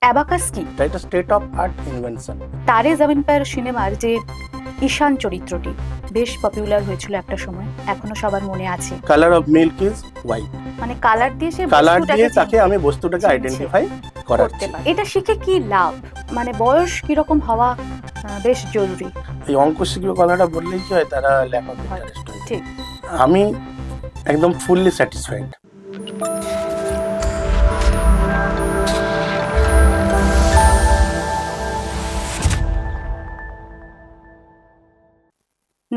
Abacus কি? এটা state of art invention. তারে জামিন পার সিনেমার যে ঈশান চরিত্রটি বেশ পপুলার হয়েছিল একটা সময়, এখনো সবার মনে আছে। Colour of milk is white, মানে কালার দিয়ে সে কালার দিয়ে বস্তুটাকে তাকে আমি বস্তুটাকে চিনছে, আইডেন্টিফাই করতে করাচ্ছি। পারে। এটা শিখে কি লাভ? মানে বয়স কিরকম হওয়া বেশ জরুরি। এই অঙ্ক শিখবে কথাটা বললেই কি হয়, তারা ল্যাক অফ ইন্টারেস্ট হয়। ঠিক। আমি একদম ফুললি স্যাটিসফাইড।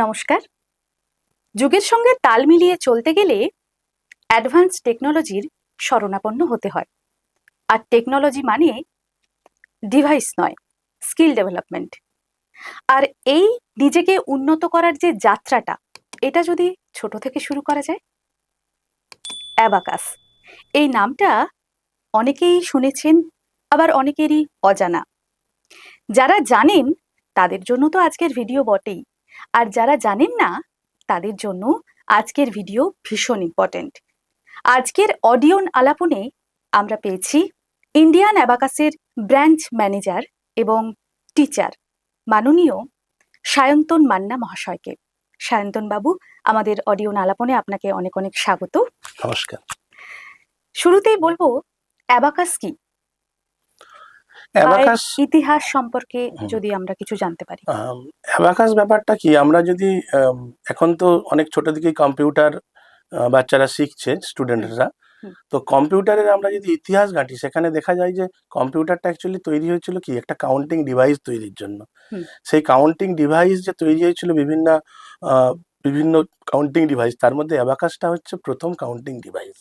নমস্কার। যুগের সঙ্গে তাল মিলিয়ে চলতে গেলে অ্যাডভান্স টেকনোলজির শরণাপন্ন হতে হয়। আর টেকনোলজি মানে ডিভাইস নয়, স্কিল ডেভেলপমেন্ট। আর এই নিজেকে উন্নত করার যে যাত্রাটা, এটা যদি ছোট থেকে শুরু করা যায়। অ্যাবাকাস এই নামটা অনেকেই শুনেছেন, আবার অনেকেরই অজানা। যারা জানেন তাদের জন্য তো আজকের ভিডিও বটেই, আর যারা জানেন না তাদের জন্য আজকের ভিডিও ভীষণ ইম্পর্টেন্ট। আজকের অডিও আলাপনে আমরা পেয়েছি ইন্ডিয়ান অ্যাবাকাসের ব্রাঞ্চ ম্যানেজার এবং টিচার মাননীয় সায়ন্তন মান্না মহাশয়কে। সায়ন্তন বাবু, আমাদের অডিও আলাপনে আপনাকে অনেক অনেক স্বাগত। নমস্কার। শুরুতেই বলবো, অ্যাবাকাস কি? অ্যাবাকাস ইতিহাস সম্পর্কে যদি আমরা কিছু জানতে পারি। অ্যাবাকাস ব্যাপারটা কি, আমরা যদি এখন তো অনেক ছোট থেকেই কম্পিউটার বাচ্চারা শিখছে, স্টুডেন্টরা। তো কম্পিউটারের আমরা যদি ইতিহাস ঘাঁটি, সেখানে দেখা যায় যে কম্পিউটারটা অ্যাকচুয়ালি তৈরি হয়েছিল কি একটা কাউন্টিং ডিভাইস তৈরির জন্য। সেই কাউন্টিং ডিভাইস যে তৈরি হয়েছিল বিভিন্ন কাউন্টিং ডিভাইস, তার মধ্যে অ্যাবাকাসটা হচ্ছে প্রথম কাউন্টিং ডিভাইস।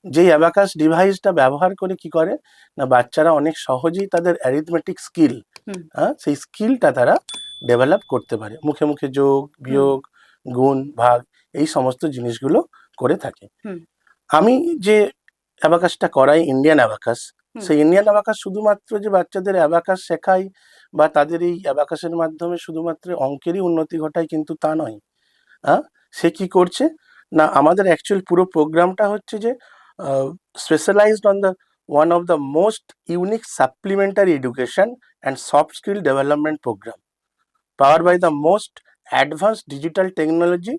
যেই অ্যাবাকাস ডিভাইসটা ব্যবহার করে কি করে না, বাচ্চারা অনেক সহজেই তাদের অ্যারিথমেটিক স্কিল, সেই স্কিলটা তারা ডেভেলপ করতে পারে। মুখে মুখে যোগ, বিয়োগ, গুণ, ভাগ, এই সমস্ত জিনিসগুলো করে থাকে। আমি যে অ্যাবাকাসটা করাই, ইন্ডিয়ান অ্যাবাকাস, সেই ইন্ডিয়ান অ্যাবাকাস শুধুমাত্র যে বাচ্চাদের অ্যাবাকাস শেখাই বা তাদের এই অ্যাবাকাসের মাধ্যমে শুধুমাত্র অঙ্কেরই উন্নতি ঘটায়, কিন্তু তা নয়। সে কি করছে না, আমাদের অ্যাকচুয়াল পুরো প্রোগ্রামটা হচ্ছে যে specialised on the one of the most unique supplementary education and soft skill development program powered by the most advanced digital technology,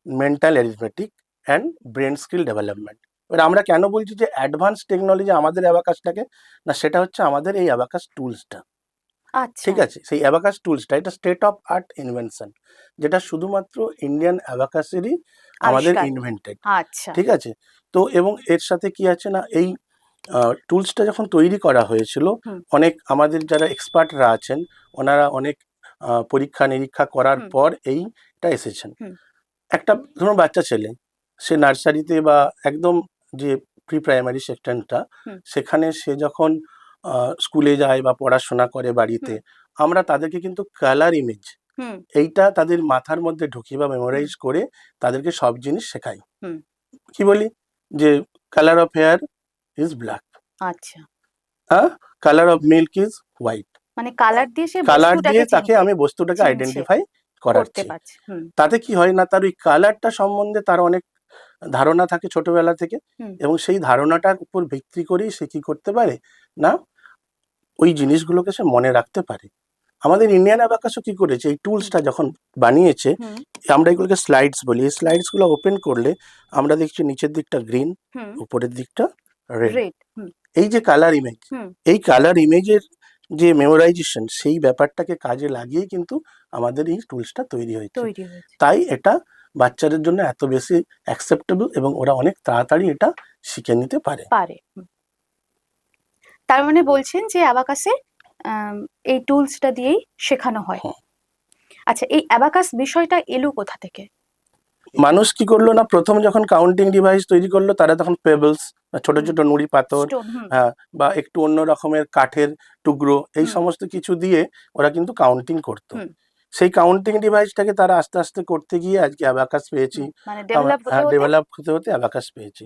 mental arithmetic and brain skill development. এবার আমরা কেন বলছি যে অ্যাডভান্স টেকনোলজি আমাদের অ্যাবাকাসটাকে, না সেটা হচ্ছে আমাদের এই অ্যাবাকাস টুলসটা। ঠিক আছে, সেই অ্যাবাকাস টুলসটা এটা স্টেট অফ আর্ট ইনভেনশন, যেটা শুধুমাত্র ইন্ডিয়ান অ্যাবাকাসেরই আমাদের ইনভেন্টেড। ঠিক আছে, তো এবং এর সাথে কি আছে না, এই টুলসটা যখন তৈরি করা হয়েছিল, অনেক আমাদের যারা এক্সপার্টরা আছেন, ওনারা অনেক পরীক্ষা নিরীক্ষা করার পর এইটা এসেছেন। একটা ধরুন বাচ্চা ছেলে, সে নার্সারিতে বা একদম যে প্রি প্রাইমারি সেকশনটা, সেখানে সে যখন স্কুলে যায় বা পড়াশোনা করে বাড়িতে, আমরা তাদেরকে কিন্তু কালার ইমেজ এইটা তাদের মাথার মধ্যে ঢুকিয়ে বা মেমোরাইজ করে তাদেরকে সব জিনিস শেখাই। কি বলি যে colour of hair is black, color of milk is white, মানে কালার দিয়ে সে কালার দিয়ে তাকে আমি বস্তুটাকে আইডেন্টিফাই করাচ্ছি। তাতে কি হয় না, তার ওই কালারটা সম্বন্ধে তার অনেক ধারণা থাকে ছোটবেলা থেকে, এবং সেই ধারণাটার উপর ভিত্তি করেই সে কি করতে পারে না, ওই জিনিসগুলোকে সে মনে রাখতে পারে। আমাদের ইন্ডিয়ান অ্যাবাকাসও কি করেছে, এই টুলসটা যখন বানিয়েছে, আমরা এগুলোকে স্লাইডস বলি। এই স্লাইডস গুলো ওপেন করলে আমরা দেখছি নিচের দিকটা গ্রিন, উপরের দিকটা রেড। এই যে কালার ইমেজ, এই কালার ইমেজের যে মেমোরাইজেশন, সেই ব্যাপারটাকে কাজে লাগিয়ে কিন্তু আমাদের এই টুলসটা তৈরি হয়েছে। তাই এটা বাচ্চাদের জন্য এত বেশি অ্যাকসেপ্টেবল এবং ওরা অনেক তাড়াতাড়ি এটা শিখে নিতে পারে। তার মানে বলছেন যে অ্যাবাকাসে এই টুলসটা দিয়েই শেখানো হয়। আচ্ছা, এই অ্যাবাকাস বিষয়টা এলো কোথা থেকে? মানুষ কি করলো না, প্রথম যখন কাউন্টিং ডিভাইস তৈরি করলো, তারা তখন পেবলস, ছোট ছোট নুড়ি পাথর, বা একটু অন্য রকমের কাঠের টুকরো, এই সমস্ত কিছু দিয়ে ওরা কিন্তু কাউন্টিং করতো। সেই কাউন্টিং ডিভাইসটাকে তারা আস্তে আস্তে করতে গিয়ে আজকে অ্যাবাকাস পেয়েছি, ডেভেলপ হতে হতে অ্যাবাকাস পেয়েছি।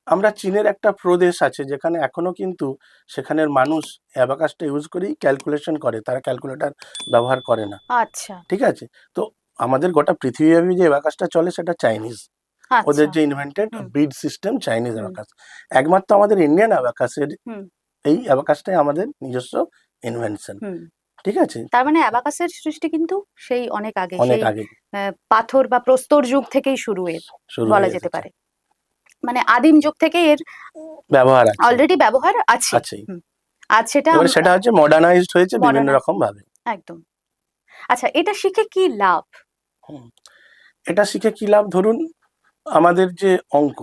আমরা চীনের একটা প্রদেশ আছে যেখানে এখনো কিন্তু সেখানের মানুষ অ্যাবাকাসটা ইউজ করেই ক্যালকুলেশন করে, তারা ক্যালকুলেটর ব্যবহার করে না। ঠিক আছে, তো আমাদের গোটা পৃথিবীব্যাপী যে অ্যাবাকাসটা চলে সেটা চাইনিজ, ওদের যে ইনভেন্টেড বিড সিস্টেম চাইনিজ অ্যাবাকাস। একমাত্র আমাদের ইন্ডিয়ান অ্যাবাকাসের এই অ্যাবাকাসটাই আমাদের নিজস্ব ইনভেনশন। হুম। ঠিক আছে, তার মানে অ্যাবাকাসের সৃষ্টি কিন্তু সেই অনেক আগে, অনেক সেই আগে পাথর বা প্রস্তর যুগ থেকেই শুরু শুরু বলা হয়ে যেতে এসেছে, পারে। মানে আদিম যুগ থেকে এর ব্যবহার আছে, অলরেডি ব্যবহার আছে। আছেই। হুম। আজ সেটা এবারে সেটা হচ্ছে মডার্নাইজড হয়েছে বিভিন্ন মডার্ন, রকম ভাবে। একদম। আচ্ছা, এটা শিখে কি লাভ? হুম। এটা শিখে কি লাভ, ধরুন আমাদের যে অঙ্ক,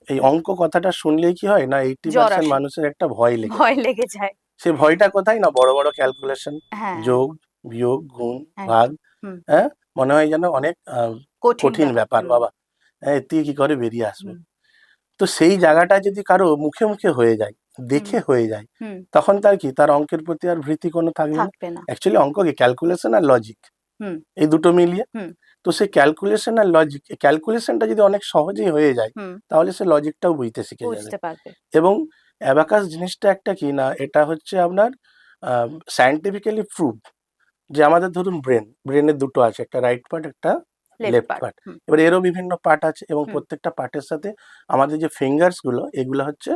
এই হুম। অঙ্ক কথাটা শুনলেই কি হয় না, 80% জ্বর আসে, মানুষের একটা ভয় লেগে ভয় যায়। লেগে যায়। সে ভয়টা কোথায় না, বড় বড় ক্যালকুলেশন, হ্যাঁ, যোগ বিয়োগ গুণ ভাগ, একদম। হুম। হ্যাঁ, মনে হয় যেন অনেক কঠিন কঠিন ব্যাপার। ব্যাপার, হুম। বাবা হ্যাঁ এর থেকে কি করে বেরিয়ে আসবো। হুম। তো সেই জায়গাটা যদি কারো মুখে মুখে হয়ে যায়, হুম। দেখে হয়ে যায়, হুম। তখন তার কি, তার অঙ্কের প্রতি আর ভীতি কোনো থাকবে না। থাকবে না। অ্যাকচুয়ালি অঙ্ক কি, ক্যালকুলেশন আর লজিক, হুম। এই দুটো মিলিয়ে। হুম। তো সেই ক্যালকুলেশন আর লজিক, ক্যালকুলেশনটা যদি অনেক সহজেই হয়ে যায়, হুম। তাহলে সে লজিকটাও বুঝতে শিখে যাবে। বুঝতে পারবে। এবং অ্যাবাকাস জিনিসটা একটা কি না, এটা হচ্ছে আপনার সায়েন্টিফিক্যালি প্রুভ যে আমাদের ধরুন ব্রেনের দুটো আছে, একটা রাইট পার্ট, একটা লেফট লেফট পার্ট। পার্ট। হুম। এবার এরও বিভিন্ন পার্ট আছে, এবং হুম। প্রত্যেকটা পার্টের সাথে আমাদের যে ফিঙ্গার্স গুলো, এগুলো হচ্ছে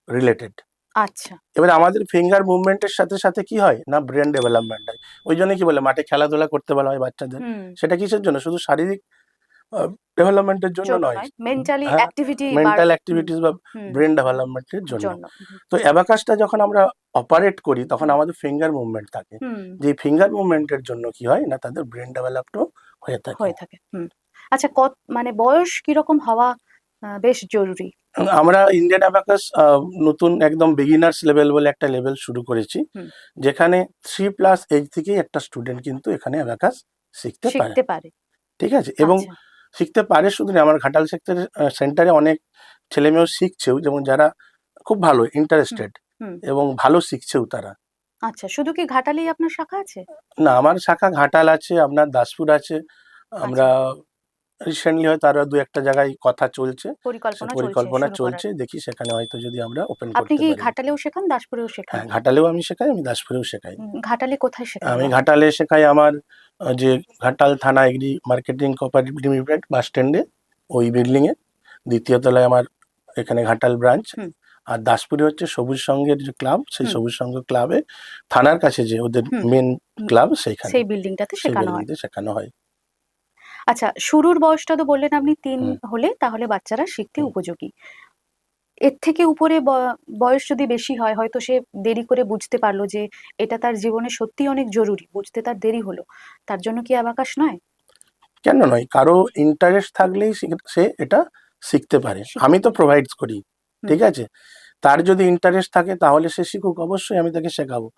রিলেটেড। আচ্ছা। এবার আমাদের ফিঙ্গার মুভমেন্টের সাথে সাথে কি হয় না, ব্রেন ডেভেলপমেন্ট হয়। ওই জন্য কি বলে মাঠে খেলাধুলা করতে বলা হয় বাচ্চাদের। হুম। সেটা কিসের জন্য, শুধু শারীরিক ডেভেলপমেন্টের জন্য জন্য নয়, নয়, মেন্টালি হ্যাঁ, অ্যাক্টিভিটি মেন্টাল হুম। অ্যাক্টিভিটিস বা হুম। ব্রেন ডেভেলপমেন্টের জন্য। জন্য। হুম। তো অ্যাবাকাসটা যখন আমরা অপারেট করি, তখন হুম। আমাদের ফিঙ্গার মুভমেন্ট থাকে, হুম। যে ফিঙ্গার মুভমেন্টের জন্য কি হয় না, তাদের ব্রেন ডেভেলপও হয়ে থাকে। হয়ে থাকে। হুম। আচ্ছা, মানে বয়স কিরকম হওয়া বেশ জরুরি? আমরা ইন্ডিয়ান অ্যাবাকাস নতুন একদম বিগিনার্স লেভেল বলে একটা লেভেল শুরু করেছি, হুম। যেখানে 3+ এজ থেকেই একটা স্টুডেন্ট কিন্তু এখানে অ্যাবাকাস শিখতে পারে। শিখতে পারে। ঠিক আছে, এবং আচ্ছা। শিখতে পারে শুধু না, আমার ঘাটাল সেন্টারে অনেক ছেলেমেয়েও শিখছেও, যেমন যারা খুব ভালো হুম। ইন্টারেস্টেড হুম। এবং ভালো শিখছেও তারা। আচ্ছা, শুধু কি ঘাটালেই আপনার শাখা আছে? না, আমার শাখা ঘাটাল আছে, আপনার দাসপুর আছে। আমরা আচ্ছা, রিসেন্টলি হয়তো আরো দু একটা জায়গায় কথা চলছে, সে পরিকল্পনা চলছে পরিকল্পনা শুরু করার। চলছে, দেখি সেখানে হয়তো যদি আমরা ওপেন আপনি করতে কি পারি। ঘাটালেও শেখান, দাসপুরেও শেখান? হ্যাঁ, ঘাটালেও আমি শেখাই, আমি দাসপুরেও শেখাই। ঘাটালে কোথায় শেখান আমি বা? ঘাটালে শেখাই আমার যে ঘাটাল থানা এগ্রি মার্কেটিং কোঅপারেটিভ লিমিটেড বাস স্ট্যান্ডে, ওই বিল্ডিং এ দ্বিতীয় তলায় আমার এখানে ঘাটাল ব্রাঞ্চ। হুম। আর দাসপুরে হচ্ছে সবুজ সংঘের যে ক্লাব, সেই হুম। সবুজ সংঘ ক্লাবে থানার কাছে যে ওদের হুম। মেন হুম, ক্লাব, সেইখানে সেই বিল্ডিংটাতে সেই শেখানো হয়। বিল্ডিংতে শেখানো হয়। আচ্ছা, শুরুর বয়সটা তো বললেন আপনি ৩ হুম, হলে তাহলে বাচ্চারা শিখতে হুম। উপযোগী। এর থেকে উপরে বয়স যদি বেশি হয়, হয়তো সে দেরি করে বুঝতে পারলো যে এটা তার জীবনে সত্যিই অনেক জরুরি, বুঝতে তার দেরি হলো। তার জন্য কি অ্যাবাকাস নয়? কেন নয়, কারো ইন্টারেস্ট থাকলেই সে এটা শিখতে পারে, শিখতে আমি তো পারে। প্রোভাইড করি। হুম। ঠিক আছে, তার যদি ইন্টারেস্ট থাকে তাহলে সে শিখুক, অবশ্যই আমি তাকে শেখাবো।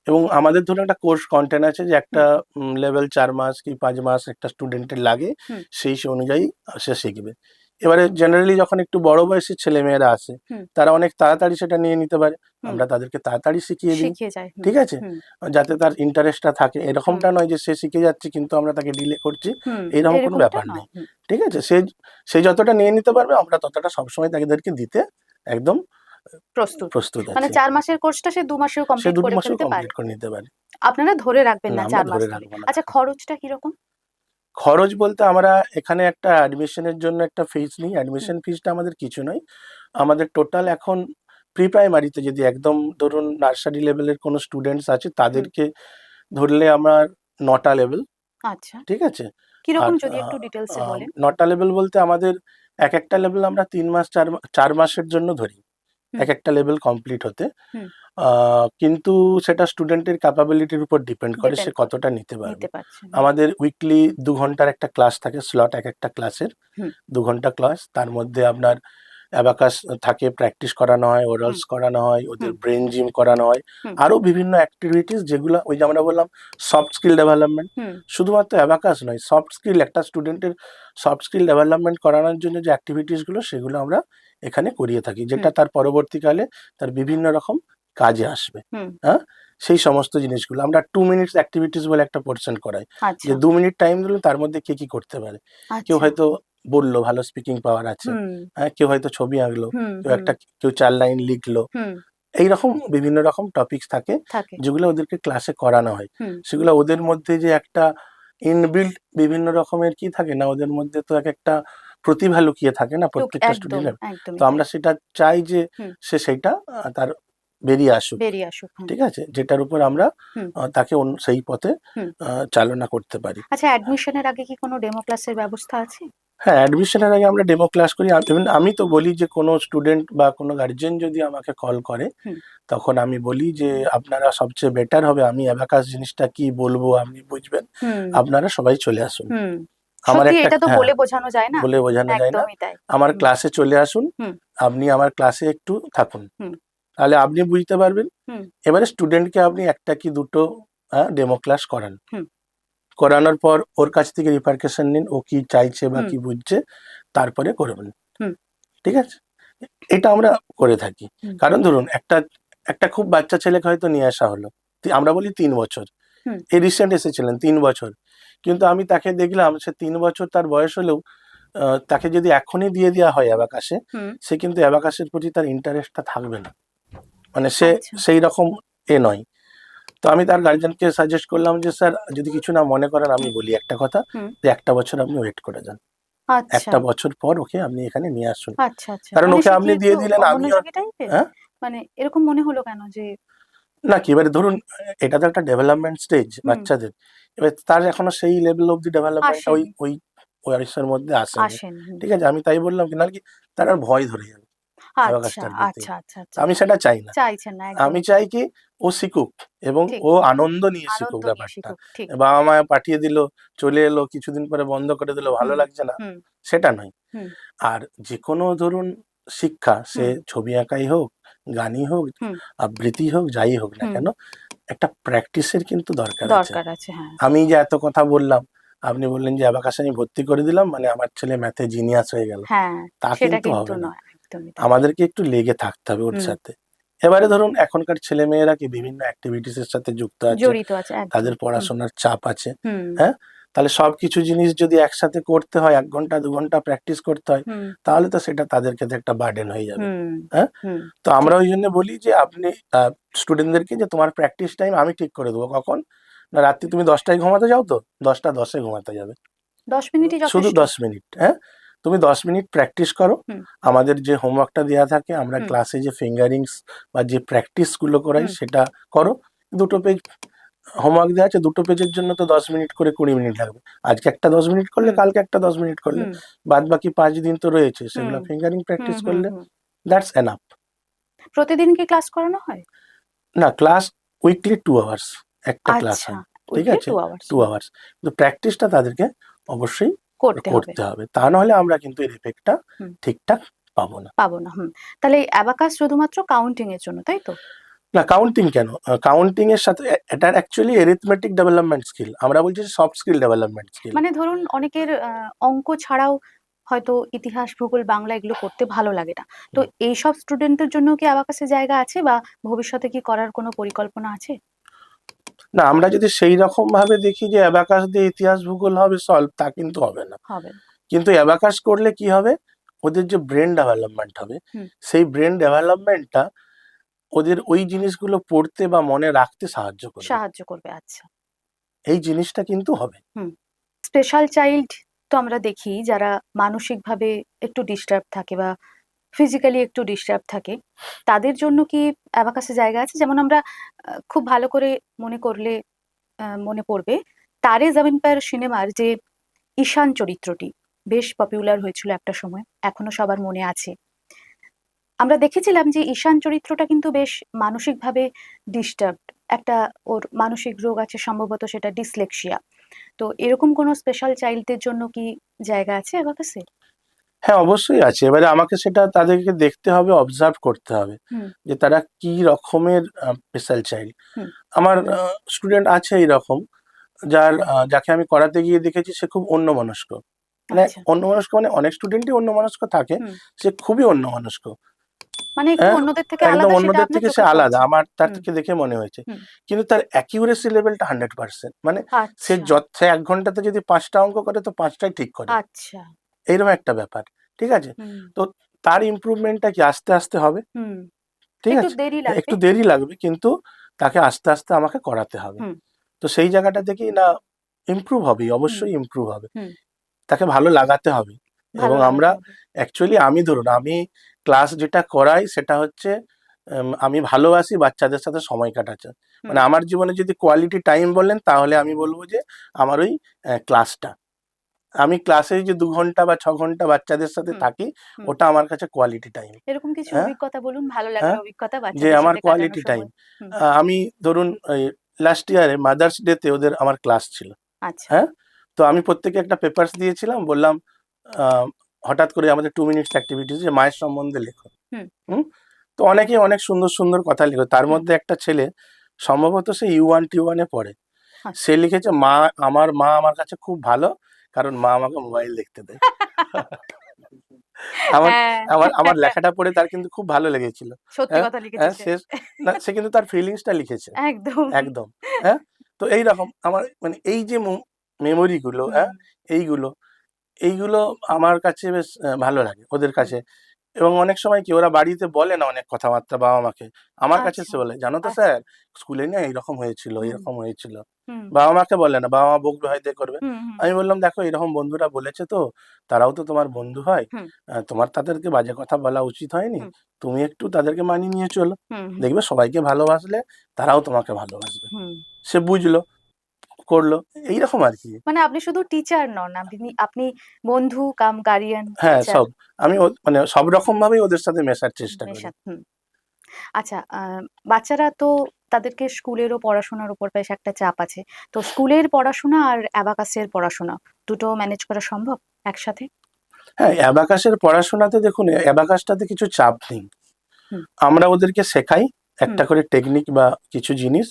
এবং আমাদের ধরুন একটা কোর্স কন্টেন্ট আছে, যে একটা হুম। লেভেল 4 মাস কি 5 মাস একটা স্টুডেন্টের লাগে, হুম। সেই অনুযায়ী সে শিখবে। এবারে জেনারেলি যখন একটু বড় বয়সী ছেলেমেয়েরা আসে, হুম। তারা অনেক তাড়াতাড়ি সেটা নিয়ে নিতে পারে, হুম। আমরা তাদেরকে তাড়াতাড়ি শিখিয়ে দিই। শিখিয়ে যায়। হুম। ঠিক আছে, হুম। যাতে তার ইন্টারেস্টটা থাকে, হুম। এরকমটা নয় যে সে শিখে যাচ্ছে কিন্তু আমরা তাকে ডিলে করছি, হুম। এরকম কোনো এরকমটা ব্যাপার নেই। নয়। হুম। ঠিক আছে, সে সে যতটা নিয়ে নিতে পারবে, আমরা ততটা সবসময় তাদেরকে দিতে একদম প্রস্তুত। প্রস্তুত মানে আছি। ৪ মাসের কোর্সটা সে ২ মাসেও সে কমপ্লিট 2 করে মাসেও ফেলতে পারে। কমপ্লিট করে নিতে পারে। আপনারা ধরে রাখবেন না, না আমরা ৪ মাস ধরে ধরে। রাখবো না আচ্ছা, তাকে। খরচটা কিরকম? খরচ বলতে আমরা এখানে একটা অ্যাডমিশনের জন্য একটা ফিস নিই, হুম। অ্যাডমিশন ফিসটা আমাদের কিছু নয়। আমাদের টোটাল এখন প্রি প্রাইমারিতে যদি একদম ধরুন নার্সারি লেভেলের কোনো স্টুডেন্টস আছে, হুম। তাদেরকে ধরলে আমার 9টা লেভেল। আচ্ছা, ঠিক আছে, আর কিরকম যদি একটু ডিটেলসে বলেন? 9টা লেভেল বলতে আমাদের এক একটা লেভেল আমরা 3 মাস 4 মাসের জন্য ধরি, হুম। এক একটা লেভেল কমপ্লিট হতে। হুম। কিন্তু সেটা স্টুডেন্টের ক্যাপাবিলিটির উপর ডিপেন্ড করে, সে ডিপেন্ড করে। কতটা নিতে পারবে। নিতে পারছে। হুম। আমাদের উইকলি 2 ঘন্টার একটা ক্লাস থাকে, স্লট এক একটা ক্লাসের, হুম। 2 ঘন্টা ক্লাস। তার মধ্যে আপনার অ্যাবাকাস থাকে, প্র্যাকটিস করানো হয়, হুম। ওরালস করানো হয়, ওদের হুম। ব্রেন জিম করানো হয়, হুম। আরও বিভিন্ন অ্যাক্টিভিটিস, যেগুলো ওই যে আমরা বললাম সফট স্কিল ডেভেলপমেন্ট। হুম। শুধুমাত্র অ্যাবাকাস নয়, সফট স্কিল, একটা স্টুডেন্টের সফট স্কিল ডেভেলপমেন্ট করানোর জন্য যে অ্যাক্টিভিটিসগুলো, সেগুলো আমরা এখানে করিয়ে থাকি, হুম। যেটা তার পরবর্তীকালে তার বিভিন্ন রকম কাজে আসবে। হুম। হ্যাঁ, সেই সমস্ত জিনিসগুলো আমরা 2 মিনিটস অ্যাক্টিভিটিস বলে একটা পোর্শন করাই, যে আচ্ছা। 2 মিনিট টাইম দিলে তার মধ্যে কে কি করতে পারে। কেউ আচ্ছা। হয়তো বললো, ভালো স্পিকিং পাওয়ার আছে, হুম। হ্যাঁ, কেউ হয়তো ছবি আঁকলো, হুম। কেউ হুম। একটা, কেউ 4 লাইন লিখলো। হুম। এইরকম বিভিন্ন রকম টপিকস থাকে, থাকে। যেগুলো ওদেরকে ক্লাসে করানো হয়। হুম। সেগুলো ওদের মধ্যে যে একটা ইনবিল্ট বিভিন্ন রকমের কি থাকে না, ওদের মধ্যে তো এক একটা প্রতিভা লুকিয়ে থাকে না প্রত্যেকটা একদম, স্টুডেন্টের। তো একদমই তাই। আমরা সেটা চাই যে হুম। সে সেইটা তার বেরিয়ে আসুক, বেরিয়ে আসুক। ঠিক আছে, যেটার উপর আমরা হুম। তাকে সেই পথে হুম। চালনা করতে পারি। আচ্ছা, অ্যাডমিশনের আগে কি কোনো ডেমো ক্লাসের ব্যবস্থা আছে? হ্যাঁ, অ্যাডমিশনের আগে আমরা ডেমো ক্লাস করি। ইভেন আমি তো বলি যে কোনো স্টুডেন্ট বা কোনো গার্জেন যদি আমাকে কল করে, হুম। তখন আমি বলি যে আপনারা সবচেয়ে বেটার হবে, আমি অ্যাবাকাস জিনিসটা কি বলবো আপনি বুঝবেন, হুম। আপনারা সবাই চলে আসুন। হুম। আমার সত্যি একটা, এটা তো হ্যাঁ, বলে বোঝানো যায় না। বলে বোঝানো যায় না। একদমই তাই। আমার হুম। ক্লাসে চলে আসুন, হুম। আপনি আমার ক্লাসে একটু থাকুন, হুম। তাহলে আপনি বুঝতে পারবেন। হুম। এবারে স্টুডেন্টকে আপনি একটা কি দুটো ডেমো ক্লাস করান, হুম। করানোর পর ওর কাছ থেকে রিপারকেশন নিন, ও কি চাইছে বা হুম। কি বুঝছে, তারপরে করবেন, হুম। ঠিক আছে। এটা আমরা করে থাকি। হুম। কারণ ধরুন একটা একটা খুব বাচ্চা ছেলেকে হয়তো নিয়ে আসা হলো, আমরা বলি 3 বছর, হুম। এই রিসেন্ট এসেছিলেন 3 বছর, কিন্তু আমি তাকে দেখলাম সে 3 বছর তার বয়স হলেও তাকে যদি এখনই দিয়ে দেওয়া হয় অ্যাবাকাসে, হুম। সে কিন্তু অ্যাবাকাসের প্রতি তার ইন্টারেস্টটা থাকবে না, মানে সে আচ্ছা। সেই রকম নয়। তো আমি তার গার্জেনকে সাজেস্ট করলাম যে স্যার যদি কিছু না মনে করেন আমি বলি একটা কথা, হুম। যে 1 বছর আপনি ওয়েট করে যান, আচ্ছা। 1 বছর পর ওকে আপনি এখানে নিয়ে আসুন। আচ্ছা, আচ্ছা। কারণ মানে ওকে সে কি আপনি দিয়ে একটু দিলেন, আমিও, অমনোযোগী টাইপের? হ্যাঁ, মানে এরকম মনে হলো কেন যে? না কি এবারে ধরুন এটা তো একটা ডেভেলপমেন্ট স্টেজ হুম। বাচ্চাদের, এবার তার এখনো সেই লেভেল অব্দি ডেভেলপমেন্ট ওই আসেনি। ওই বয়সের মধ্যে আসেনি, আসেনি। হুম। ঠিক আছে। আমি তাই বললাম কি, নাহলে কি তার আর ভয় ধরে যাবে আচ্ছা, অ্যাবাকাসটার প্রতি। আচ্ছা, আচ্ছা, তো আচ্ছা। আমি সেটা চাই না। চাইছেন না, আমি একদমই তাই। চাই কি ও শিখুক এবং ঠিক। ও আনন্দ নিয়ে শিখুক আনন্দ নিয়ে ব্যাপারটা। শিখুক। ঠিক। বাবা মা পাঠিয়ে দিল, চলে এলো, কিছুদিন পরে বন্ধ করে দিল, ভালো হুম। লাগছে না, হুম। সেটা নয়। হুম। আর যে কোনো ধরুন শিক্ষা, সে হুম। ছবি আঁকাই হোক, গানই হোক, হুম। আবৃত্তি হোক, যাই হোক না হুম। কেন, একটা প্র্যাকটিসের কিন্তু দরকার আছে। দরকার আছে, হ্যাঁ। আমি যে এত কথা বললাম, আপনি বললেন যে অ্যাবাকাসে আমি ভর্তি করে দিলাম মানে আমার ছেলে ম্যাথে জিনিয়াস হয়ে গেল, হ্যাঁ, তা সেটা কিন্তু কিন্তু হবে না। নয়। একদমই তাই। আমাদেরকে একটু লেগে থাকতে হবে ওর হুম। সাথে। এবারে ধরুন এখনকার ছেলেমেয়েরা কি বিভিন্ন অ্যাক্টিভিটিস এর সাথে যুক্ত আছে, জড়িত আছে একদম। তাদের হুম। পড়াশোনার চাপ আছে, হুম। হ্যাঁ? তাহলে সবকিছু জিনিস যদি একসাথে করতে হয়, 1 ঘন্টা 2 ঘন্টা প্র্যাকটিস করতে হয়, হুম। তাহলে তো সেটা তাদের ক্ষেত্রে একটা বার্ডেন হয়ে যাবে, হুম। হ্যাঁ? হুম। তো আমরা ঠিক। ওই জন্য বলি যে আপনি স্টুডেন্টদেরকে যে তোমার প্র্যাকটিস টাইম আমি ঠিক করে দেবো কখন, না রাত্রি তুমি 10টায় ঘুমাতে যাও তো 10টা 10-এ ঘুমাতে যাবে, 10 মিনিটই শুধু যথেষ্ট? 10 মিনিট, হ্যাঁ, তুমি 10 মিনিট প্র্যাকটিস করো। হুম। আমাদের যে হোমওয়ার্কটা দেওয়া থাকে, আমরা হুম। ক্লাসে যে ফিঙ্গারিংস বা যে প্র্যাকটিসগুলো করাই হুম। সেটা করো। 2 পেজ হোমওয়ার্ক দেওয়া আছে, 2 পেজের জন্য তো 10 মিনিট করে 20 মিনিট লাগবে। আজকে একটা 10 মিনিট করলে, হুম। কালকে একটা 10 মিনিট করলে, হুম। বাদ বাকি 5 দিন তো রয়েছে, হুম। সেগুলো ফিঙ্গারিং হুম। প্র্যাকটিস হুম। করলে হুম। That's enough. প্রতিদিন কি ক্লাস করানো হয়? না, ক্লাস উইকলি 2 আওয়ার্স একটা ক্লাস আচ্ছা, হয়, ঠিক উইকলি আছে, 2 আওয়ার্স। 2 আওয়ার্স, কিন্তু প্র্যাকটিসটা তাদেরকে অবশ্যই করতে হবে। করতে হবে, তা নাহলে আমরা কিন্তু এর এফেক্টটা হুম। ঠিকঠাক পাবো না। পাবো না। হুম। তাহলে অ্যাবাকাস শুধুমাত্র কাউন্টিং এর জন্য, তাই তো? না, কাউন্টিং কেন, কাউন্টিং এর সাথে এটা অ্যাকচুয়ালি এরিথমেটিক ডেভেলপমেন্ট স্কিল, আমরা বলছি সফট স্কিল ডেভেলপমেন্ট স্কিল। মানে ধরুন অনেকের অঙ্ক ছাড়াও হয়তো ইতিহাস, ভূগোল, বাংলা এগুলো পড়তে ভালো লাগে না। তো এইসব স্টুডেন্টদের জন্য কি অ্যাবাকাসে জায়গা আছে বা ভবিষ্যতে কি করার কোনো পরিকল্পনা আছে? না, আমরা যদি সেই রকম ভাবে দেখি যে অ্যাবাকাস দিয়ে ইতিহাস ভূগোল হবে সলভ, তা কিন্তু হবে না। হবে না। কিন্তু অ্যাবাকাস করলে কি হবে, ওদের যে ব্রেন ডেভেলপমেন্ট হবে, হুম। সেই ব্রেন ডেভেলপমেন্টটা ওদের ওই জিনিসগুলো পড়তে বা মনে রাখতে সাহায্য করবে, সাহায্য করবে। আচ্ছা। এই জিনিসটা কিন্তু হবে। হুম। স্পেশাল চাইল্ড তো আমরা দেখি যারা মানসিকভাবে একটু ডিস্টার্ব থাকে বা ফিজিক্যালি একটু ডিস্টার্ব থাকে, তাদের জন্য কি অ্যাবাকাসে জায়গা আছে? যেমন আমরা খুব ভালো করে মনে করলে মনে পড়বে 'তারে জামিন পার' সিনেমার যে ঈশান চরিত্রটি বেশ পপুলার হয়েছিল একটা সময়। এখনো সবার মনে আছে। আমরা দেখেছিলাম যে ঈশান চরিত্রটা কিন্তু বেশ মানসিকভাবে ডিস্টার্বড। একটা ওর মানসিক রোগ আছে, সম্ভবত সেটা ডিসলেক্সিয়া। তো এরকম কোনো স্পেশাল চাইল্ডদের জন্য কি জায়গা আছে অ্যাবাকাসে? হ্যাঁ, অবশ্যই আছে। এবারে আমাকে সেটা তাদেরকে দেখতে হবে, অবজার্ভ করতে হবে হুম। যে তারা কি রকমের স্পেশাল চাইল্ড। হুম। আমার স্টুডেন্ট আছে এইরকম, যাকে আমি করাতে গিয়ে দেখেছি সে খুব অন্যমনস্ক। মানে আচ্ছা। অন্যমনস্ক মানে অনেক স্টুডেন্টই অন্যমনস্ক থাকে, হুম। সে খুবই অন্যমনস্ক। মানে একটু হ্যাঁ, অন্যদের থেকে একদম আলাদা, সেটা অন্যদের আপনার থেকে সে চোখে আলাদা। পড়ছে। আমার তার হুম। থেকে দেখে মনে হয়েছে। হুম। কিন্তু তার অ্যাকিউরেসি লেভেলটা 100%। মানে আচ্ছা। সে 1 ঘন্টাতে যদি 5টা অঙ্ক করে তো 5টাই ঠিক করে। আচ্ছা। এইরকম একটা ব্যাপার। ঠিক আছে? হুম। তো তার ইমপ্রুভমেন্টটা কি আস্তে, আস্তে হবে। হুম। ঠিক একটু আছে? দেরি লাগবে। একটু দেরি লাগবে, কিন্তু তাকে আস্তে, আস্তে আমাকে করাতে হবে। হুম। তো সেই জায়গাটা থেকেই না ইমপ্রুভ হবেই, হুম। অবশ্যই ইমপ্রুভ হবে। হুম। তাকে ভালো লাগাতে হবে। ভালো এবং লাগাতে আমরা হবে। অ্যাকচুয়ালি আমি ধরুন আমি ক্লাস যেটা করাই সেটা হচ্ছে আমি ভালোবাসি বাচ্চাদের সাথে সময় কাটাতে। মানে আমার জীবনে যদি কোয়ালিটি টাইম বলেন তাহলে আমি বলবো যে আমার ওই ক্লাসটা, আমি ক্লাসে যে 2 ঘন্টা বা 6 ঘন্টা বাচ্চাদের সাথে হুম, থাকি, হুম। ওটা আমার কাছে কোয়ালিটি টাইম। এরকম কিছু হ্যাঁ, অভিজ্ঞতা বলুন, ভালো লাগার হ্যাঁ, অভিজ্ঞতা যে বাচ্চাদের আমার সাথে কোয়ালিটি কাটানোর টাইম। সময়। হুম, আমি ধরুন ওই লাস্ট ইয়ারে মাদার্স ডেতে ওদের আমার ক্লাস ছিল। আচ্ছা। হ্যাঁ, তো আমি প্রত্যেকে একটা পেপারস দিয়েছিলাম, বললাম আহ, হঠাৎ করে আমাদের 2 মিনিটস অ্যাক্টিভিটিস যে মায়ের সম্বন্ধে লেখো। হুম, হুম, তো অনেকেই অনেক সুন্দর সুন্দর কথা লিখো, তার হুম, মধ্যে একটা ছেলে সম্ভবত সে U1 T1 পড়ে, আচ্ছা। সে লিখেছে মা আমার কাছে খুব ভালো, কারণ মা আমাকে মোবাইল দেখতে দেয়। আমার হ্যাঁ, আমার আমার লেখাটা পড়ে তার কিন্তু খুব ভালো লেগেছিল। সত্যি হ্যাঁ, কথা লিখেছে হ্যাঁ, সে। সে না, সে কিন্তু তার ফিলিংসটা লিখেছে একদম। একদম। হ্যাঁ, তো এইরকম আমার মানে এই যে মেমোরি গুলো, হুম, হ্যাঁ, এইগুলো এইগুলো আমার কাছে বেশ ভালো লাগে ওদের হুম। কাছে। এবং অনেক সময় কি ওরা বাড়িতে বলে না অনেক কথাবার্তা বাবা মাকে, আমার কাছে আচ্ছা, এসে বলে, জানো তো আচ্ছা। স্যার, স্কুলে না এইরকম হয়েছিল, হুম, এরকম হয়েছিল। হুম, বাবা মাকে বলে না, বাবা মা বকবে হয়তো এ করবে। হুম, হুম, আমি বললাম, দেখো এরকম বন্ধুরা বলেছে, তো তারাও তো তোমার বন্ধু হয়, হুম, তোমার তাদেরকে বাজে কথা বলা উচিত হয়নি, হুম, তুমি একটু তাদেরকে মানিয়ে নিয়ে চলো, হুম, হুম, দেখবে সবাইকে ভালোবাসলে তারাও তোমাকে ভালোবাসবে। হুম। সে বুঝলো, করলো, এইরকম আর কি। মানে আপনি শুধু টিচার নন, আপনি আপনি বন্ধু কাম গার্ডিয়ান, হ্যাঁ, টিচার, সব আমি মানে সব রকম ভাবেই ওদের সাথে মেশার চেষ্টা করি। মেশা। হুম। আচ্ছা, বাচ্চারা তো তাদেরকে স্কুলেরও পড়াশোনার উপর বেশ একটা চাপ আছে। তো স্কুলের পড়াশোনা আর অ্যাবাকাসের পড়াশোনা দুটো ম্যানেজ করা সম্ভব একসাথে? হ্যাঁ, অ্যাবাকাসের পড়াশোনাতে দেখুন, অ্যাবাকাসটাতে কিছু চাপ নেই। হুম, আমরা ওদেরকে শেখাই হুম, একটা করে টেকনিক বা কিছু জিনিস,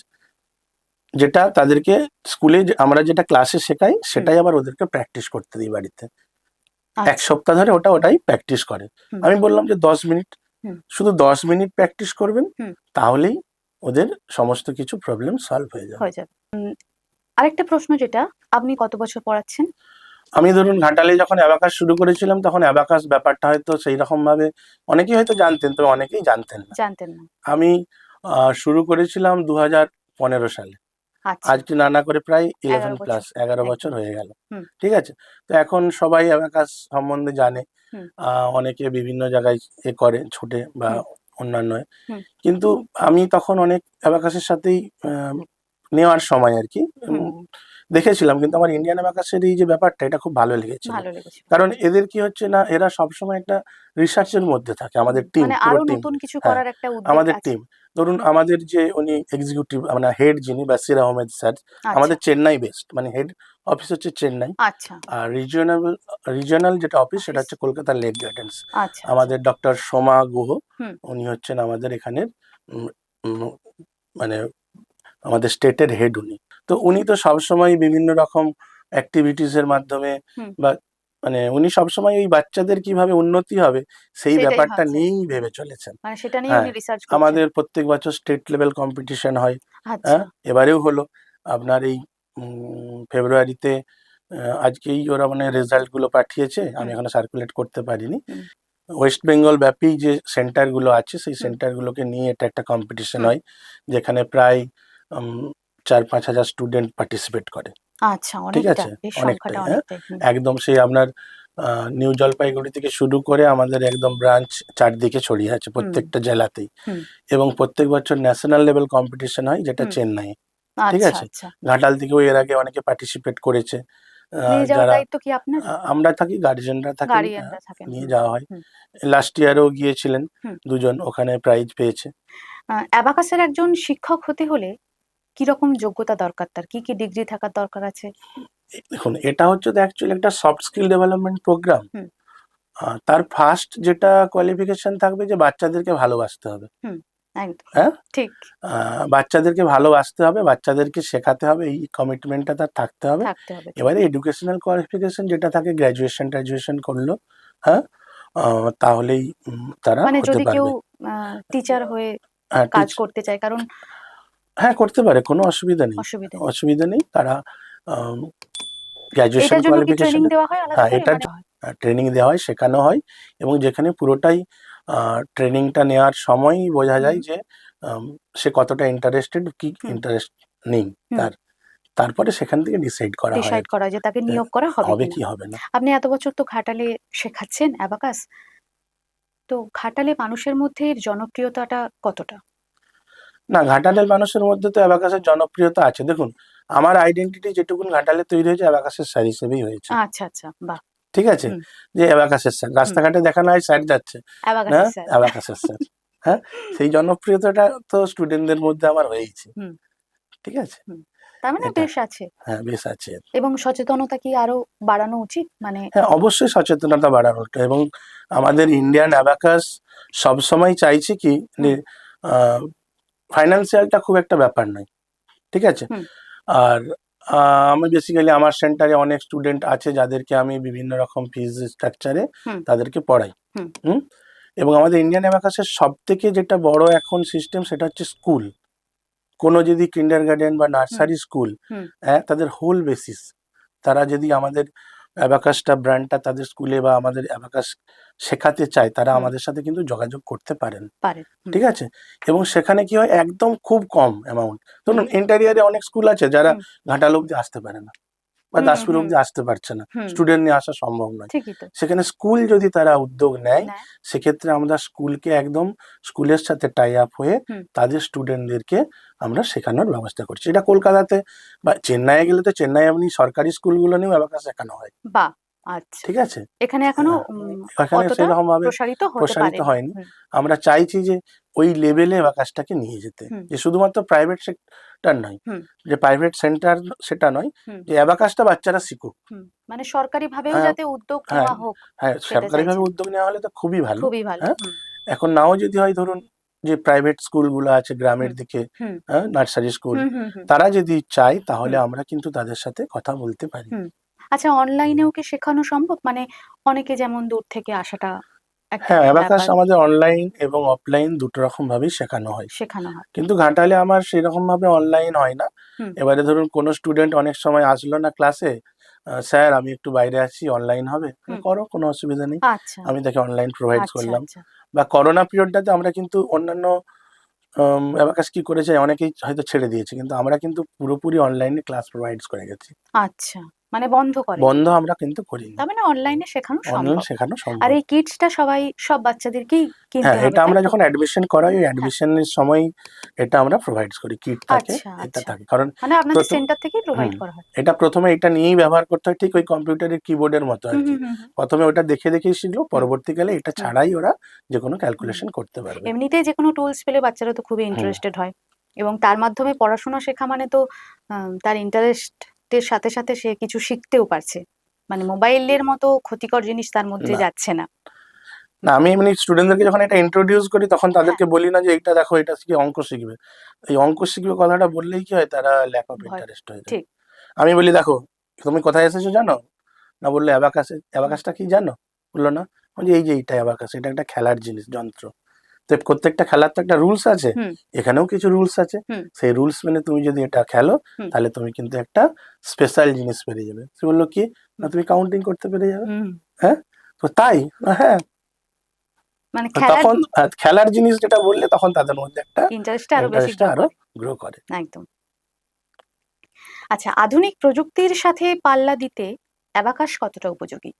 যেটা তাদেরকে স্কুলে আমরা যেটা ক্লাসে শেখাই হুম। সেটাই আবার ওদেরকে প্র্যাকটিস করতে দিই বাড়িতে। এক আচ্ছা। সপ্তাহ ধরে ওটাই প্র্যাকটিস করে। হুম, আমি বললাম যে 10 মিনিট, হুম, শুধু 10 মিনিট প্র্যাকটিস করবেন, হুম। তাহলেই ওদের সমস্ত কিছু প্রবলেম সলভ হয়ে যাবে। হয়ে যাবে। আরেকটা প্রশ্ন যেটা, আপনি কত বছর পড়াচ্ছেন? আমি ধরুন ঘাটালে যখন অ্যাবাকাস শুরু করেছিলাম, তখন অ্যাবাকাস ব্যাপারটা হয়তো সেই রকম ভাবে অনেকেই হয়তো জানতেন, তবে অনেকেই জানতেন না। জানতেন না। আমি শুরু করেছিলাম 2015 সালে। আচ্ছা, আজকে না করে প্রায় ১১ 11 প্লাস বছর। 11 বছর একদম। হয়ে গেল। হুম, ঠিক আছে, তো এখন সবাই অ্যাবাকাস সম্বন্ধে জানে। হুম, অনেকে বিভিন্ন জায়গায় করে ছোটে বা হুম, অন্যান্য, হুম, কিন্তু আমি তখন অনেক অ্যাবাকাসের সাথেই নেওয়ার সময় আর কি হুম, হুম। দেখেছিলাম, কিন্তু আমার ইন্ডিয়ান অ্যাবাকাসের এই যে ব্যাপারটা, এটা খুব ভালো লেগেছিল। ভালো লেগেছিল। কারণ এদের কি হচ্ছে না, এরা সবসময় একটা রিসার্চের মধ্যে থাকে, হুম, আমাদের টিম, মানে পুরো আরো টিম। নতুন কিছু হ্যাঁ, করার একটা উদ্বেগ আমাদের আছে। টিম, ধরুন হুম, আমাদের যে উনি এক্সিকিউটিভ মানে হেড যিনি বাসির আহমেদ স্যার, আচ্ছা, আমাদের চেন্নাই বেস্ট, মানে হেড অফিস হচ্ছে চেন্নাই। আচ্ছা। আর রিজিওনাল যেটা অফিস সেটা অফিস। হচ্ছে কলকাতার লেক গার্ডেন্স। আচ্ছা, আচ্ছা। আমাদের ডক্টর সোমা গুহ, হুম, উনি হচ্ছেন আমাদের এখানের উম, উম, মানে আমাদের স্টেটের হেড উনি। তো উনি তো সবসময় বিভিন্ন রকম অ্যাক্টিভিটিস এর মাধ্যমে হুম। বা মানে উনি সবসময় ওই বাচ্চাদের কিভাবে উন্নতি হবে সেই সেটাই ব্যাপারটা ভাবছেন। নিয়েই ভেবে চলেছেন। মানে সেটা নিয়ে হ্যাঁ, উনি রিসার্চ করছেন। আমাদের প্রত্যেক বছর স্টেট লেভেল কম্পিটিশন হয়। আচ্ছা। হ্যাঁ, এবারেও হলো আপনার এই ফেব্রুয়ারিতে। আজকেই ওরা মানে রেজাল্ট গুলো পাঠিয়েছে, আমি হুম, এখনো সার্কুলেট করতে পারিনি। হুম, ওয়েস্ট বেঙ্গল ব্যাপী যে সেন্টারগুলো আছে সেই হুম, সেন্টারগুলোকে নিয়ে এটা একটা কম্পিটিশন হুম। হয়, যেখানে প্রায় 4-5 হাজার স্টুডেন্ট পার্টিসিপেট করে। আচ্ছা, ঠিক অনেকটা। আছে, এর অনেকটাই। সংখ্যাটা হ্যাঁ, অনেকটাই। হুম, একদম সেই আপনার নিউ জলপাইগুড়ি থেকে শুরু করে আমাদের একদম ব্রাঞ্চ চারদিকে ছড়িয়ে আছে হুম, প্রত্যেকটা জেলাতেই। হুম, এবং প্রত্যেক বছর ন্যাশনাল লেভেল কম্পিটিশন হয়, যেটা হুম। চেন্নাই। ঠিক আচ্ছা, আছে, আচ্ছা। ঘাটাল থেকেও এর আগে অনেকে পার্টিসিপেট করেছে। নিয়ে যাওয়ার যারা দায়িত্ব কি আপনারই? আমরা থাকি, গার্জিয়ানরা থাকেন, গার্ডিয়ানরা থাকেন। নিয়ে হুম, যাওয়া হয়। হুম, লাস্ট ইয়ারেও গিয়েছিলেন হুম। দুজন, ওখানে প্রাইজ পেয়েছে। অ্যাবাকাসের একজন শিক্ষক হতে হলে কিরকম যোগ্যতা দরকার তার? কি, কি ডিগ্রি থাকার দরকার আছে? দেখুন, এটা হচ্ছে তো অ্যাকচুয়ালি একটা সফট স্কিল ডেভেলপমেন্ট প্রোগ্রাম। হুম, তার ফার্স্ট যেটা কোয়ালিফিকেশন থাকবে যে বাচ্চাদেরকে ভালোবাসতে হবে। হুম। একদম। হ্যাঁ, ঠিক। বাচ্চাদেরকে ভালোবাসতে হবে, বাচ্চাদেরকে শেখাতে হবে, এই কমিটমেন্টটা তার থাকতে হবে। থাকতে হবে। ঠিক। এবারে এডুকেশনাল কোয়ালিফিকেশন যেটা থাকে, গ্র্যাজুয়েশন করলো, হ্যাঁ, তাহলেই তারা মানে হতে যদি কেউ পারবে। টিচার হয়ে হ্যাঁ, কাজ করতে চায়, কারণ হ্যাঁ, করতে পারে, কোনো অসুবিধা নেই। অসুবিধে নেই। অসুবিধা নেই, তারা গ্র্যাজুয়েশন এটার জন্য কি ট্রেনিং কোয়ালিফিকেশনে, দেওয়া হয় আলাদা হ্যাঁ, করে? এটার মানে ট্রেনিং দেওয়া হয়, শেখানো হয়। এবং যেখানে পুরোটাই ট্রেনিংটা নেওয়ার সময়ই বোঝা হুম, যায় যে আম, সে কতটা ইন্টারেস্টেড, কি হুম, ইন্টারেস্ট নেই হুম। তার। তারপরে সেখান থেকে ডিসাইড করা হয় ডিসাইড আর কি, করা যে তাকে নিয়োগ করা হবে হবে কিনা। কি হবে না। আপনি এত বছর তো ঘাটালে শেখাচ্ছেন অ্যাবাকাস। তো ঘাটালে মানুষের মধ্যে এর জনপ্রিয়তাটা কতটা? না, ঘাটালের মানুষের মধ্যে তো অ্যাবাকাসের জনপ্রিয়তা আছে। দেখুন, আমার আইডেন্টিটি যেটুকুন ঘাটালে তৈরি হয়েছে অ্যাবাকাসের স্যার হিসেবেই হয়েছে। আচ্ছা, আচ্ছা, বাহ! ঠিক আছে? হুম, যে অ্যাবাকাসের স্যার। হুম, রাস্তাঘাটে দেখানো হয় স্যার যাচ্ছে। না, অ্যাবাকাসের স্যার। অ্যাবাকাসের স্যার। হ্যাঁ? সেই জনপ্রিয়তাটা তো স্টুডেন্টদের মধ্যে আমার হয়েইছে। হুম, ঠিক আছে? হুম। তার মানে এটা বেশ আছে। হ্যাঁ, বেশ আছে। এবং সচেতনতা কি আরো বাড়ানো উচিত? মানে হ্যাঁ, অবশ্যই সচেতনতা বাড়ানোটা এবং আমাদের ইন্ডিয়ান অ্যাবাকাস সবসময় চাইছে কি যে হুম, আ ফাইন্যান্সিয়ালটা খুব একটা ব্যাপার নয়। ঠিক আছে? হুম, আর আ আমি বেসিক্যালি আমার সেন্টারে অনেক স্টুডেন্ট আছে যাদেরকে আমি বিভিন্ন রকম ফিজ স্ট্রাকচারে হুম, তাদেরকে পড়াই। হুম, হুম? এবং আমাদের ইন্ডিয়ান অ্যাবাকাসের সবথেকে যেটা বড় এখন সিস্টেম সেটা হচ্ছে স্কুল। কোনো যদি কিন্ডারগার্টেন বা হুম, নার্সারি স্কুল হুম, তাদের হোল বেসিস তারা যদি আমাদের অ্যাবাকাসটা ব্র্যান্ডটা তাদের স্কুলে বা আমাদের অ্যাবাকাস শেখাতে চায় তারা হুম, আমাদের সাথে কিন্তু যোগাযোগ করতে পারেন। পারেন। হুম, ঠিক আছে? এবং সেখানে কি হয় একদম খুব কম অ্যামাউন্ট। হুম, ধরুন ইন্টেরিয়রে অনেক স্কুল আছে যারা হুম, ঘাটাল অব্দি আসতে পারে না বা হুম, দাসপুর হুম, অব্দি আসতে পারছে না। হুম, স্টুডেন্ট নিয়ে আসা সম্ভব নয়। ঠিকই তো। সেখানে স্কুল যদি তারা উদ্যোগ নেয় নেয়। সেক্ষেত্রে আমরা স্কুলকে একদম স্কুলের সাথে টাই আপ হয়ে হুম, তাদের স্টুডেন্টদেরকে আমরা শেখানোর ব্যবস্থা করছি। এটা কলকাতাতে বা চেন্নাইয়ে গেলে তো চেন্নাই এমনি সরকারি স্কুলগুলো নিয়েও অ্যাবাকাস শেখানো হয়। বাহ! আচ্ছা। ঠিক আছে? এখানে এখনো হ্যাঁ, এখানে অতটা সেরকমভাবে প্রসারিত হতে প্রসারিত পারেনি। হয়নি। হুম, আমরা চাইছি যে ওই লেভেলে অ্যাবাকাসটাকে নিয়ে যেতে। হুম, যে শুধুমাত্র প্রাইভেট সেক্টর নয়, হুম, যে প্রাইভেট সেন্টার সেটা নয়, হুম, যে অ্যাবাকাসটা বাচ্চারা শিখুক। হুম। মানে সরকারিভাবেও হ্যাঁ, যাতে উদ্যোগ হ্যাঁ, নেওয়া হোক হ্যাঁ, সেটা সরকারিভাবে চাইছেন। উদ্যোগ নেওয়া হলে তো খুবই ভালো। খুবই ভালো। হ্যাঁ? হুম, এখন নাও যদি হয় ধরুন যে প্রাইভেট স্কুলগুলো আছে গ্রামের হুম, দিকে, হুম, হ্যাঁ? নার্সারি স্কুল, হুম, হুম, হুম, তারা যদি চায় তাহলে হুম, আমরা কিন্তু তাদের সাথে কথা বলতে পারি। হুম। আচ্ছা, অনলাইনেও কি শেখানো সম্ভব? মানে অনেকে যেমন দূর থেকে আসাটা একটা হ্যাঁ, অ্যাবাকাস ব্যাপার, আমাদের অনলাইন এবং অফলাইন দুটো রকমভাবেই শেখানো হয়। শেখানো হয়। কিন্তু ঘাটালে আমার সেরকমভাবে অনলাইন হয় না। হুম, এবারে ধরুন কোনো স্টুডেন্ট অনেক সময় আসলো না ক্লাসে, "স্যার আমি একটু বাইরে আছি, অনলাইন হবে?" হুম। "করো, কোনো অসুবিধা নেই।" আচ্ছা, আমি তাকে অনলাইন প্রোভাইডস আচ্ছা, করলাম। আচ্ছা, বা করোনা পিরিয়ডটাতে আমরা কিন্তু অন্যান্য অ্যাবাকাস কি করেছে অনেকেই হয়তো ছেড়ে দিয়েছে। কিন্তু আমরা কিন্তু পুরোপুরি অনলাইনে ক্লাস প্রোভাইডস করে গেছি। আচ্ছা। মানে বন্ধ করেননি। বন্ধ আমরা কিন্তু করিনি। তার মানে অনলাইনে শেখানো অনলাইন সম্ভব। শেখানো আর সম্ভব। এই কিটসটা সব বাচ্চাদেরকেই কিনতে হ্যাঁ, হবে, এটা তাই আমরা তো? যখন অ্যাডমিশন করাই ওই হ্যাঁ। অ্যাডমিশনের সময়ই এটা আমরা প্রোভাইডস করি। কিট থাকে, আচ্ছা, এটা আচ্ছা। থাকে। কারণ মানে আপনাদের ১ম সেন্টার থেকেই প্রোভাইড হুম, করা হয়। এটা ১ম এ এটা নিয়েই ব্যবহার করতে হয় ঠিক ওই কম্পিউটারের কিবোর্ডের মতো হুম, আরকি। হুম, হুম, হুম, ১ম এ ওটা দেখে, দেখেই শিখলো। হুম, পরবর্তীকালে এটা হুম, ছাড়াই ওরা যেকোনো হুম। ক্যালকুলেশন করতে পারবে। এমনিতেই যেকোনো টুলস পেলে বাচ্চারা তো খুবই হুম, ইন্টারেস্টেড হয়। এবং তার মাধ্যমে পড়াশোনা শেখা মানে তো তার ইন্টারেস্টের সাথে, সাথে সে কিছু শিখতেও পারছে। মানে মোবাইলের মতো ক্ষতিকর জিনিস তার মধ্যে না, যাচ্ছে না। না আমি এমনি স্টুডেন্টদেরকে যখন এটা ইন্ট্রোডিউস করি তখন হ্যাঁ, তাদেরকে বলি না যে এইটা দেখো এটা শিখে অঙ্ক শিখবে। এই অঙ্ক শিখবে কথাটা বললেই কি হয় তারা ল্যাক অফ ভয় ইন্টারেস্ট হয়ে যায়। ঠিক। আমি বলি দেখো তুমি কোথায় এসেছো জানো? না বললো অ্যাবাকাসে। হুম, অ্যাবাকাসটা কি জানো? বললো না। বলছি এই যে এইটা অ্যাবাকাস এটা একটা খেলার জিনিস যন্ত্র। তো প্রত্যেকটা খেলার তো একটা রুলস আছে। হুম, এখানেও কিছু রুলস আছে। হুম, সেই রুলস মেনে তুমি যদি এটা খেলো হুম, তাহলে তুমি কিন্তু একটা স্পেশাল জিনিস পেরে যাবে। সে বললো কি? না হুম, তুমি কাউন্টিং করতে পেরে যাবে। হুম। হ্যাঁ? তো তাই? হ্যাঁ। মানে তো খেলার তখন খেলার জিনিস যেটা বললে তখন তাদের মধ্যে একটা ইন্টারেস্টটা আরো বেশি ইন্টারেস্টটা গ্রো আরো করে। গ্রো করে। একদম। আচ্ছা, আধুনিক প্রযুক্তির সাথে পাল্লা দিতে অ্যাবাকাস কতটা উপযোগী?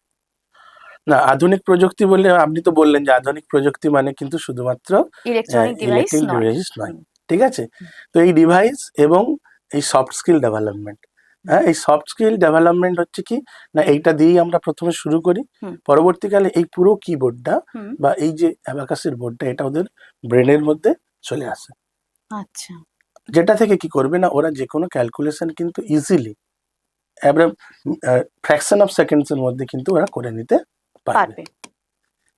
না আধুনিক প্রযুক্তি বললে আপনি তো বললেন যে আধুনিক প্রযুক্তি মানে কিন্তু শুধুমাত্র ইলেকট্রনিক ডিভাইস ইলেকট্রিক নয়। ডিভাইস নয়। হুম, ঠিক আছে? হুম, তো এই ডিভাইস এবং এই সফট স্কিল ডেভেলপমেন্ট, হুম, হ্যাঁ? এই সফট স্কিল ডেভেলপমেন্ট হচ্ছে কি? না এইটা দিয়েই আমরা ১ম এ শুরু করি। হুম, পরবর্তীকালে এই পুরো কিবোর্ডটা হুম। বা এই যে অ্যাবাকাসের বোর্ডটা এটা ওদের ব্রেনের মধ্যে চলে আসে। আচ্ছা, যেটা থেকে কি করবে না ওরা যেকোনো ক্যালকুলেশন কিন্তু ইজিলি এবারে ফ্র্যাকশন অফ সেকেন্ডস এর মধ্যে কিন্তু ওরা করে নিতে পারবে। পারবে।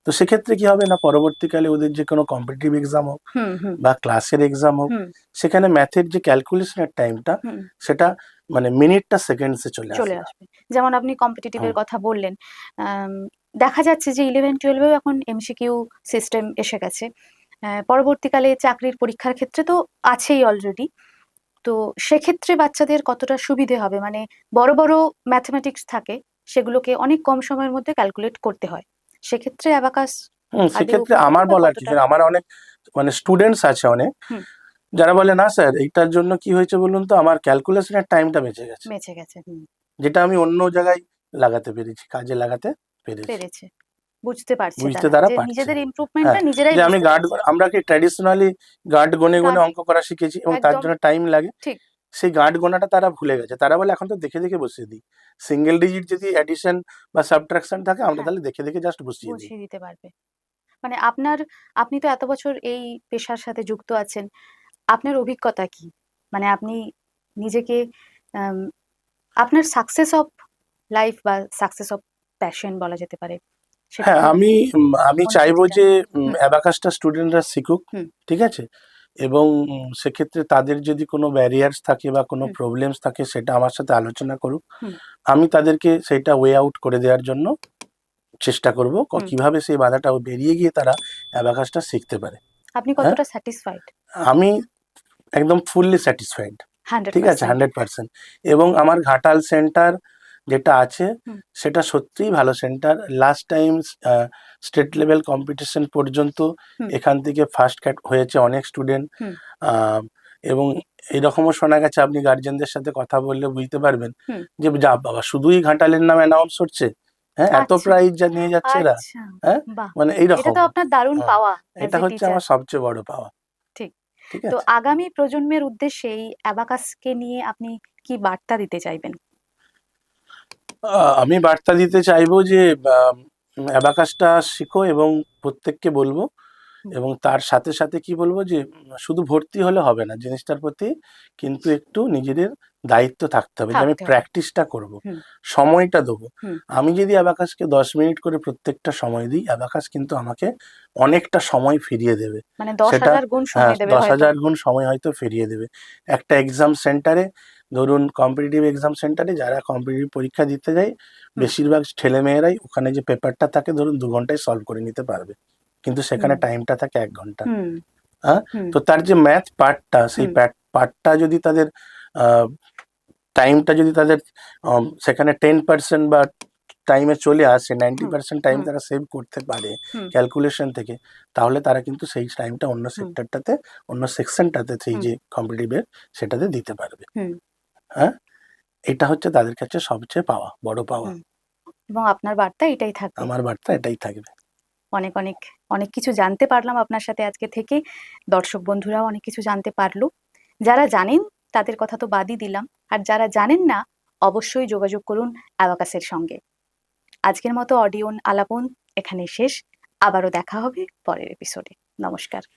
তো সেক্ষেত্রে কি হবে না পরবর্তীকালে ওদের যে কোনো কম্পিটিটিভ এক্সাম হোক হুম, হুম, বা ক্লাসের এক্সাম হোক হুম, সেখানে ম্যাথের যে ক্যালকুলেশনের টাইমটা হুম। সেটা মানে মিনিটটা সেকেন্ডসে চলে চলে আসে। আসবে। যেমন আপনি কম্পিটিটিভ হুম, এর কথা বললেন। আম দেখা যাচ্ছে যে 11-12 এও এখন এমসিকিউ সিস্টেম এসে গেছে। পরবর্তীকালে চাকরির পরীক্ষার ক্ষেত্রে তো আছেই অলরেডি। তো সেক্ষেত্রে বাচ্চাদের কতটা সুবিধে হবে? মানে বড়, বড় ম্যাথমেটিক্স থাকে, সেগুলোকে অনেক কম সময়ের মধ্যে ক্যালকুলেট করতে হয়। সেক্ষেত্রে অ্যাবাকাস আদৌ সেক্ষেত্রে উপযোগী আমার বা বলার কিছু কতটা? নেই। আমার অনেক মানে স্টুডেন্টস আছে অনেক হুম, যারা বলে না স্যার এইটার জন্য কি হয়েছে বলুন তো আমার ক্যালকুলেশনের টাইমটা বেঁচে গেছে। বেঁচে গেছে। হুম, যেটা আমি অন্য জায়গায় লাগাতে পেরেছি, কাজে লাগাতে পেরেছি। পেরেছে। বুঝতে পারছে বুঝতে তারা তারা যে পারছে। নিজেদের ইমপ্রুভমেন্টটা হ্যাঁ, নিজেরাই যে আমি বুঝতে গাঁট পারছে। আমরা কি ট্র্যাডিশনালি গাঁট গনে গাঁট অঙ্ক করা শিখেছি এবং তার একদম জন্য টাইম লাগে। ঠিক। সেই গাঁট গোনাটা তারা ভুলে গেছে। তারা বলে এখন তো দেখে, দেখে বসিয়ে দিই। সিঙ্গেল ডিজিট যদি অ্যাডিশন বা সাবট্রাকশন থাকে আমরা হ্যাঁ, তাহলে দেখে, দেখে জাস্ট বসিয়ে দিই। বুঝিয়ে দিতে পারবে। মানে আপনি তো এত বছর এই পেশার সাথে যুক্ত আছেন। আপনার অভিজ্ঞতা কি? মানে আপনি নিজেকে আম আপনার সাকসেস অফ লাইফ বা সাকসেস অফ প্যাশন বলা যেতে পারে। সেটা হ্যাঁ, কি আমি চাইবো অনুভূতিটা? যে হুম, অ্যাবাকাসটা স্টুডেন্টরা শিখুক। হুম, ঠিক আছে? এবং সেক্ষেত্রে তাদের যদি কোনো ব্যারিয়ার্স থাকে বা কোনো হুম, প্রবলেমস থাকে সেটা আমার সাথে আলোচনা করুক। হুম, আমি তাদেরকে সেইটা ওয়ে আউট করে দেওয়ার জন্য চেষ্টা করব। হুম। কিভাবে সেই বাধাটা বেরিয়ে গিয়ে তারা অ্যাবাকাসটা শিখতে পারে। আপনি হ্যাঁ? কতটা স্যাটিসফাইড? আমি একদম ফুললি স্যাটিসফাইড। ঠিক আছে? 100%। 100%। এবং আমার ঘাটাল সেন্টার যেটা আছে হুম, সেটা সত্যিই ভালো centre. Last time state level competition পর্যন্ত হুম, এখান থেকে ফার্স্ট হয়েছে অনেক স্টুডেন্ট। হুম, এবং এরকমও শোনা গেছে, আপনি গার্জেনদের সাথে কথা বললে বুঝতে পারবেন হুম। যে যা বাবা শুধুই ঘাটালের নাম অ্যানাউন্স হচ্ছে, হ্যাঁ এত আচ্ছা, প্রাইজ যা নিয়ে যাচ্ছে এরা, আচ্ছা। হ্যাঁ বাহ! মানে এটা এইরকম। তো আপনার দারুণ হ্যাঁ, পাওয়া অ্যাজ এটা এ হচ্ছে টিচার। আমার সবচেয়ে বড় পাওয়া। ঠিক। ঠিক তো আছে। আগামী প্রজন্মের উদ্দেশ্যে এই অ্যাবাকাসকে নিয়ে আপনি কি বার্তা দিতে চাইবেন? আমি বার্তা দিতে চাইবো যে অ্যাবাকাসটা শিখো এবং প্রত্যেককে বলবো। হুম, এবং তার সাথে সাথে কি বলবো যে শুধু ভর্তি হলে হবে না জিনিসটার প্রতি, কিন্তু একটু নিজেদের দায়িত্ব থাকতে হবে যে আমি থাকতে হবে। প্র্যাকটিসটা করব, হুম, সময়টা দেবো। হুম। আমি যদি অ্যাবাকাসকে 10 মিনিট করে প্রত্যেকটা সময় দিই, অ্যাবাকাস কিন্তু আমাকে অনেকটা সময় ফিরিয়ে দেবে। মানে সেটা 10,000 গুণ হ্যাঁ, সময় দেবে দশ হয়তো। হাজার গুণ সময় হয়তো ফিরিয়ে দেবে। একটা এক্সাম সেন্টারে, ধরুন কম্পিটিটিভ এক্সাম সেন্টারে যারা কম্পিটিটিভ পরীক্ষা দিতে যায়, হুম, বেশিরভাগ ছেলেমেয়েরাই ওখানে যে পেপারটা থাকে ধরুন 2 ঘন্টায় সলভ করে নিতে পারবে, কিন্তু হুম, সেখানে টাইমটা থাকে 1 ঘন্টা। হুম, হ্যাঁ, হুম, তো তার যে ম্যাথ পার্টটা সেই হুম, পার্টটা যদি তাদের টাইমটা যদি তাদের সেখানে 10% বা টাইমে চলে আসে, নাইনটি হুম, পার্সেন্ট টাইম হুম, তারা সেভ করতে পারে হুম, ক্যালকুলেশন থেকে, তাহলে তারা কিন্তু সেই টাইমটা অন্য হুম, সেক্টরটাতে, অন্য সেকশনটাতে, সেই হুম, যে কম্পিটিটিভের সেটাতে দিতে পারবে। হুম, হ্যাঁ, এটা হচ্ছে তাদের কাছে সবচেয়ে পাওয়া, বড় পাওয়া। হুম। এবং আপনার বার্তা এটাই থাকবে। আমার বার্তা এটাই থাকবে। অনেক, অনেক, অনেক কিছু জানতে পারলাম আপনার সাথে আজকে থেকে। দর্শক বন্ধুরাও অনেক কিছু জানতে পারলো। যারা জানেন তাদের কথা তো বাদই দিলাম। আর যারা জানেন না অবশ্যই যোগাযোগ করুন অ্যাবাকাসের সঙ্গে। আজকের মতো অডিয়ন আলাপন এখানেই শেষ। আবারও দেখা হবে পরের এপিসোডে। নমস্কার।